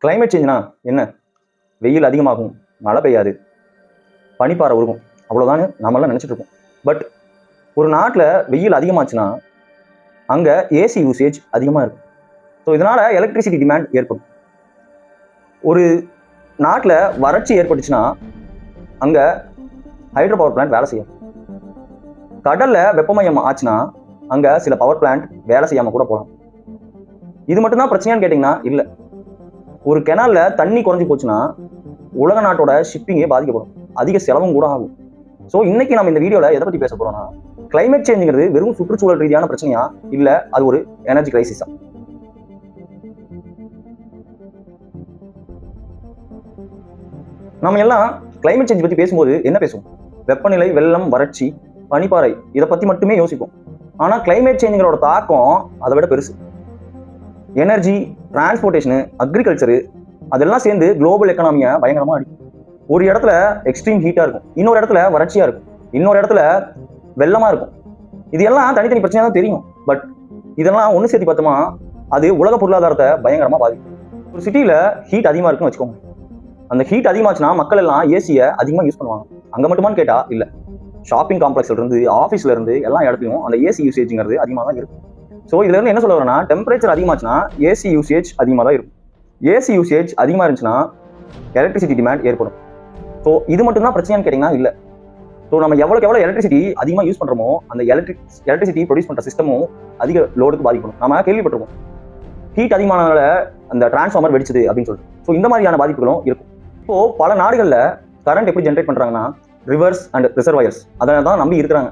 Climate சேஞ்ச்னா என்ன? வெயில் அதிகமாகும், மழை பெய்யாது, பனிப்பாறை உருகும், அவ்வளோதான்னு நம்மளாம் நினச்சிட்டு இருக்கோம். பட் ஒரு நாட்டில் வெயில் அதிகமாச்சுன்னா அங்கே ஏசி யூசேஜ் அதிகமாக இருக்கும். ஸோ இதனால் எலக்ட்ரிசிட்டி டிமாண்ட் ஏற்படும். ஒரு நாட்டில் வறட்சி ஏற்பட்டுச்சுன்னா அங்கே ஹைட்ரோ பவர் பிளான்ட் வேலை செய்யும். கடலில் வெப்பமயம் ஆச்சுன்னா அங்கே சில பவர் பிளான்ட் வேலை செய்யாமல் கூட போகலாம். இது மட்டும்தான் பிரச்சனையான்னு கேட்டிங்கன்னா இல்லை. ஒரு கெனாலில் தண்ணி குறைஞ்சி போச்சுன்னா உலக நாட்டோட ஷிப்பிங்கே பாதிக்கப்படும், அதிக செலவும் கூட ஆகும். ஸோ இன்னைக்கு நம்ம இந்த வீடியோவில் எதை பற்றி பேச போகிறோம்னா, கிளைமேட் சேஞ்சுங்கிறது வெறும் சுற்றுச்சூழல் ரீதியான பிரச்சனையா இல்லை அது ஒரு எனர்ஜி கிரைசிஸா? நம்ம எல்லாம் கிளைமேட் சேஞ்ச் பற்றி பேசும்போது என்ன பேசுவோம்? வெப்பநிலை, வெள்ளம், வறட்சி, பனிப்பாறை, இதை பற்றி மட்டுமே யோசிப்போம். ஆனால் கிளைமேட் சேஞ்சுங்களோட தாக்கம் அதை விட பெருசு. எனர்ஜி, டிரான்ஸ்போர்ட்டேஷனு, அக்ரிகல்ச்சரு, அதெல்லாம் சேர்ந்து குளோபல் எக்கனாமியை பயங்கரமாக அடிக்கும். ஒரு இடத்துல எக்ஸ்ட்ரீம் ஹீட்டாக இருக்கும், இன்னொரு இடத்துல வறட்சியாக இருக்கும், இன்னொரு இடத்துல வெள்ளமாக இருக்கும். இது எல்லாம் தனித்தனி பிரச்சனையாக தான் தெரியும். பட் இதெல்லாம் ஒன்று சேர்த்து பார்த்தோமா அது உலக பொருளாதாரத்தை பயங்கரமாக பாதிக்கும். ஒரு சிட்டியில் ஹீட் அதிகமாக இருக்குன்னு வச்சுக்கோங்க. அந்த ஹீட் அதிகமாச்சுன்னா மக்கள் எல்லாம் ஏசியை அதிகமாக யூஸ் பண்ணுவாங்க. அங்கே மட்டுமான்னு கேட்டால் இல்லை. ஷாப்பிங் காம்ப்ளெக்ஸ்ல இருந்து, ஆஃபீஸ்ல இருந்து எல்லா இடத்துலையும் அந்த ஏசி யூசேஜ்ங்கிறது அதிகமாக தான் இருக்கும். ஸோ இதுல இருந்து என்ன சொல்ல வரேன்னா, டெம்பரேச்சர் அதிகமாச்சுன்னா ஏசி யூசேஜ் அதிகமாக தான் இருக்கும். ஏசி யூசேஜ் அதிகமாக இருந்துச்சுன்னா எலக்ட்ரிசிட்டி டிமாண்ட் ஏற்படும். ஸோ இது மட்டும்தான் பிரச்சனையான்னு கேட்டிங்கன்னா இல்லை. ஸோ நம்ம எவ்வளோ எலக்ட்ரிசிட்டி அதிகமாக யூஸ் பண்ணுறோமோ அந்த எலக்ட்ரிசிட்டி ப்ரொடியூஸ் பண்ணுற சிஸ்டமும் அதிக லோடுக்கு பாதிக்கணும். நம்ம கேள்விப்பட்டிருக்கோம், ஹீட் அதிகமானால அந்த டிரான்ஸ்ஃபார்மர் வெடிச்சது அப்படின்னு சொல்லிட்டு. ஸோ இந்த மாதிரியான பாதிப்புகளும் இருக்கும். இப்போ பல நாடுகளில் கரண்ட் எப்படி ஜென்ரேட் பண்ணுறாங்கன்னா ரிவர்ஸ் அண்ட் ரிசர்வாயர்ஸ், அதை தான் நம்பி இருக்கிறாங்க.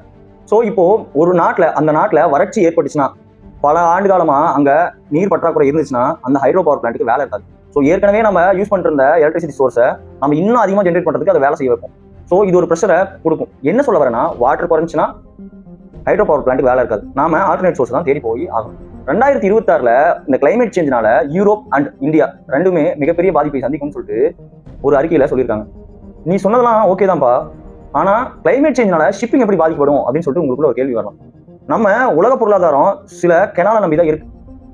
ஸோ இப்போ ஒரு அந்த நாட்டில் வறட்சி ஏற்பட்டுச்சுன்னா, பல ஆண்டு காலமாக அங்கே நீர் பற்றாக்குறை இருந்துச்சுன்னா அந்த ஹைட்ரோ பவர் பிளான்ட்டுக்கு வேலை இருக்காது. ஸோ ஏற்கனவே நம்ம யூஸ் பண்ணிட்டு இருந்த எலக்ட்ரிசிட்டி சோர்ஸை நம்ம இன்னும் அதிகமாக ஜென்ரேட் பண்ணுறதுக்கு அதை வேலை செய்ய வைப்போம். ஸோ இது ஒரு ப்ரெஷரை கொடுக்கும். என்ன சொல்ல வரேன்னா, வாட்டர் குறைஞ்சுன்னா ஹைட்ரோ பவர் பிளான்ட்டுக்கு வேலை இருக்காது, நாம ஆல்டர்னேட் சோர்ஸ் தான் தேடி போய் ஆகும். 2026 இந்த கிளைமேட் சேஞ்சினால யூரோப் அண்ட் இந்தியா ரெண்டுமே மிகப்பெரிய பாதிப்பை சந்திக்கும்னு சொல்லிட்டு ஒரு அறிக்கையில சொல்லியிருக்காங்க. நீ சொன்னதெல்லாம் ஓகே தான்ப்பா, ஆனா கிளைமேட் சேஞ்சினால ஷிப்பிங் எப்படி பாதிக்கப்படும் அப்படின்னு சொல்லிட்டு உங்களுக்குள்ள ஒரு கேள்வி வரலாம். நம்ம உலக பொருளாதாரம் சில கெனாலை நம்பி தான் இருக்கு.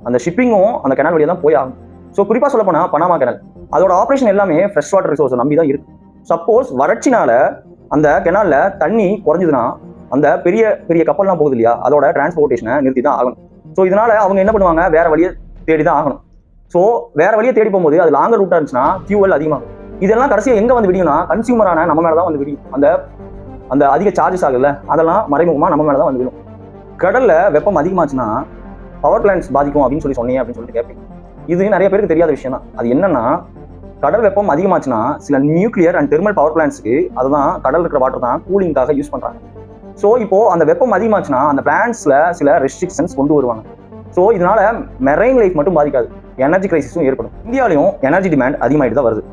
அந்த ஷிப்பிங்கும் அந்த கெனால் வழியாக தான் போய் ஆகும். ஸோ குறிப்பா சொல்ல போனா பனாமா கெனால், அதோட ஆப்ரேஷன் எல்லாமே ஃப்ரெஷ் வாட்டர் ரிசோர்ஸ் நம்பி தான் இருக்கு. சப்போஸ் வறட்சினால அந்த கெனால்ல தண்ணி குறைஞ்சதுன்னா அந்த பெரிய பெரிய கப்பல்லாம் போகுது இல்லையா, அதோட டிரான்ஸ்போர்ட்டேஷனை நிறுத்தி தான் ஆகணும். ஸோ இதனால அவங்க என்ன பண்ணுவாங்க, வேற வழியை தேடி தான் ஆகணும். ஸோ வேற வழியை தேடி போகும்போது அது லாங்கர் ரூட்டா இருந்துச்சுன்னா ஃபியூவல் அதிகமாகும். இதெல்லாம் கடைசியாக எங்க வந்து விடியும்னா கன்சியூமரான நம்ம மேலதான் வந்து விடியும். அந்த அதிக சார்ஜஸ் ஆகுதுல்ல, அதெல்லாம் மறைமுகமா நம்ம மேலதான் வந்து விடும். கடல்ல வெப்பம் அதிகமாச்சுன்னா பவர் பிளான்ட்ஸ் பாதிக்கும் அப்படின்னு சொன்னீங்க அப்படின்னு சொல்லிட்டு கேட்பீங்க. இது நிறைய பேருக்கு தெரியாத விஷயம் தான். அது என்னன்னா, கடல் வெப்பம் அதிகமாச்சுன்னா சில நியூக்ளியர் அண்ட் தெர்மல் பவர் பிளான்ட்ஸ்க்கு அதுதான் கடல் இருக்கிற வாட்டர் தான் கூலிங்காக யூஸ் பண்றாங்க. ஸோ இப்போ அந்த வெப்பம் அதிகமாச்சுன்னா அந்த பிளான்ட்ஸ்ல சில ரெஸ்ட்ரிக்ஷன்ஸ் கொண்டு வருவாங்க. ஸோ இதனால மெரைன் லைஃப் மட்டும் பாதிக்காது, எனர்ஜி கிரைசிஸும் ஏற்படும். இந்தியாவிலையும் எனர்ஜி டிமாண்ட் அதிகமாகிட்டு தான் வருது.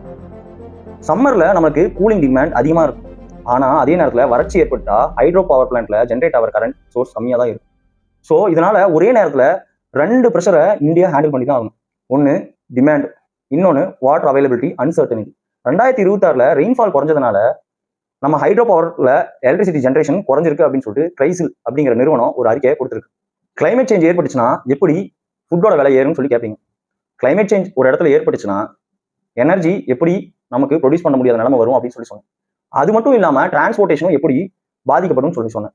சம்மர்ல நமக்கு கூலிங் டிமாண்ட் அதிகமாக இருக்கும். ஆனால் அதே நேரத்தில் வறட்சி ஏற்பட்டா ஹைட்ரோ பவர் பிளான்ட்ல ஜென்ரேட் ஆகிற கரண்ட் சோர்ஸ் கம்மியாக தான் இருக்கும். ஸோ இதனால ஒரே நேரத்தில் 2 ப்ரெஷரை இந்தியா ஹேண்டில் பண்ணி தான் ஆகணும். ஒன்று டிமாண்ட், இன்னொன்று வாட்டர் அவைலபிலிட்டி அன்சர்டனிட்டி. 2026 ரெயின்ஃபால் குறைஞ்சதுனால நம்ம ஹைட்ரோ பவர்ல எலக்ட்ரிசிட்டி ஜென்ரேஷன் குறைஞ்சிருக்கு அப்படின்னு சொல்லிட்டு கிரைசில் அப்படிங்கிற நிறுவனம் ஒரு அறிக்கையை கொடுத்துருக்கு. கிளைமேட் சேஞ்ச் ஏற்பட்டுச்சுன்னா எப்படி ஃபுட்டோட விலை ஏறும்னு சொல்லி கேட்பீங்க. கிளைமேட் சேஞ்ச் ஒரு இடத்துல ஏற்பட்டுச்சுன்னா எனர்ஜி எப்படி நமக்கு ப்ரொடியூஸ் பண்ண முடியாத நிலைமை வரும் அப்படின்னு சொல்லி சொன்னேன். அது மட்டும் இல்லாமல் டிரான்ஸ்போர்ட்டேஷனும் எப்படி பாதிக்கப்படும் சொல்லி சொன்னேன்.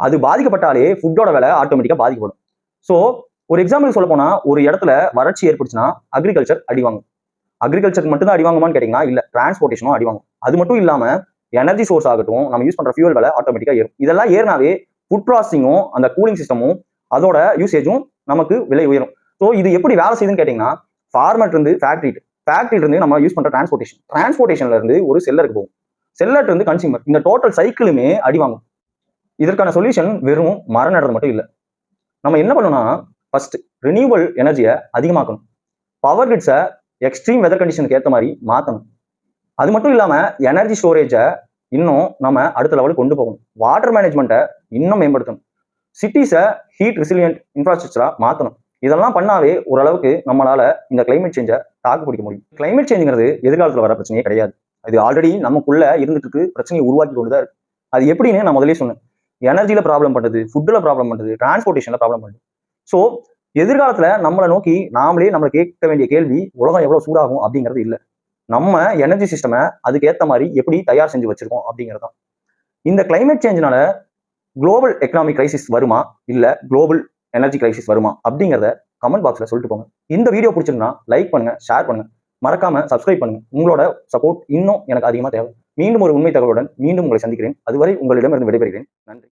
அது பாதிக்கப்பட்டாலே ஃபுட்டோட விலை ஆட்டோமேட்டிக்காக பாதிக்கப்படும். ஸோ ஒரு எக்ஸாம்பிள் சொல்ல போனா, ஒரு இடத்துல வறட்சி ஏற்பட்டுச்சுன்னா அக்ரிகல்ச்சர் அடிவாங்கும். அக்ரிகல்ச்சருக்கு மட்டும் தான் அடிவாங்குமான்னு கேட்டீங்கன்னா இல்லை, டிரான்ஸ்போர்ட்டேஷனும் அடிவாங்கும். அது மட்டும் இல்லாமல் எனர்ஜி சோர்ஸ் ஆகட்டும், நம்ம யூஸ் பண்ற ஃபியூல் விலை ஆட்டோமேட்டிக்காக ஏறும். இதெல்லாம் ஏறினாவே ஃபுட் ப்ராசஸிங்கும் அந்த கூலிங் சிஸ்டமும் அதோட யூசேஜும் நமக்கு விலை உயரும். ஸோ இது எப்படி வேலை செய்யுதுன்னு கேட்டீங்கன்னா, ஃபார்மர்ல இருந்து ஃபேக்டரியில இருந்து நம்ம யூஸ் பண்ற டிரான்ஸ்போர்ட்டேஷன்ல இருந்து ஒரு செல்லருக்கு போகும், செல்லர்ட்டு இருந்து கன்சியூமர், இந்த டோட்டல் சைக்கிளுமே அடிவாங்கும். இதற்கான சொல்யூஷன் வெறும் மரம் நடுறது மட்டும் இல்லை. நம்ம என்ன பண்ணணும்னா, ஃபர்ஸ்ட் ரினியூவல் எனர்ஜியை அதிகமாக்கணும். பவர் கிரிட்ஸை எக்ஸ்ட்ரீம் வெதர் கண்டிஷனுக்கு ஏற்ற மாதிரி மாற்றணும். அது மட்டும் இல்லாமல் எனர்ஜி ஸ்டோரேஜை இன்னும் நம்ம அடுத்த லெவலுக்கு கொண்டு போகணும். வாட்டர் மேனேஜ்மெண்ட்டை இன்னும் மேம்படுத்தணும். சிட்டிஸை ஹீட் ரெசிலியன்ட் இன்ஃப்ராஸ்ட்ரக்சரா மாற்றணும். இதெல்லாம் பண்ணாவே ஓரளவுக்கு நம்மளால இந்த கிளைமேட் சேஞ்சை தாக்கு பிடிக்க முடியும். கிளைமேட் சேஞ்சுங்கிறது எதிர்காலத்தில் வர பிரச்சனையே கிடையாது. அது ஆல்ரெடி நமக்குள்ள இருந்துட்டு பிரச்சனையை உருவாக்கி கொண்டுதான் இருக்கு. அது எப்படின்னு நான் முதலே சொன்னேன். எனர்ஜியில ப்ராப்ளம் பண்ணுது, ஃபுட்டில் ப்ராப்ளம் பண்ணுது, டிரான்ஸ்போர்ட்டேஷன்ல ப்ராப்ளம் பண்ணுது. ஸோ எதிர்காலத்துல நம்மளை நோக்கி நம்மளை கேட்க வேண்டிய கேள்வி உலகம் எவ்வளவு சூடாகும் அப்படிங்கிறது இல்லை. நம்ம எனர்ஜி சிஸ்டமை அதுக்கேற்ற மாதிரி எப்படி தயார் செஞ்சு வச்சிருக்கோம் அப்படிங்கிறது தான். இந்த கிளைமேட் சேஞ்ச்னால குளோபல் எக்கனாமிக் கிரைசிஸ் வருமா இல்ல குளோபல் எனர்ஜி கிரைசிஸ் வருமா அப்படிங்கிறத கமெண்ட் பாக்ஸ்ல சொல்லிட்டு போங்க. இந்த வீடியோ பிடிச்சிருந்தா லைக் பண்ணுங்க, ஷேர் பண்ணுங்க, மறக்காம சப்ஸ்கிரைப் பண்ணுங்க. உங்களோட சப்போர்ட் இன்னும் எனக்கு அதிகமா தேவை. மீண்டும் ஒரு உண்மை தகவலுடன் மீண்டும் உங்களை சந்திக்கிறேன். அதுவரை உங்களிடமிருந்து விடைபெறுகிறேன். நன்றி.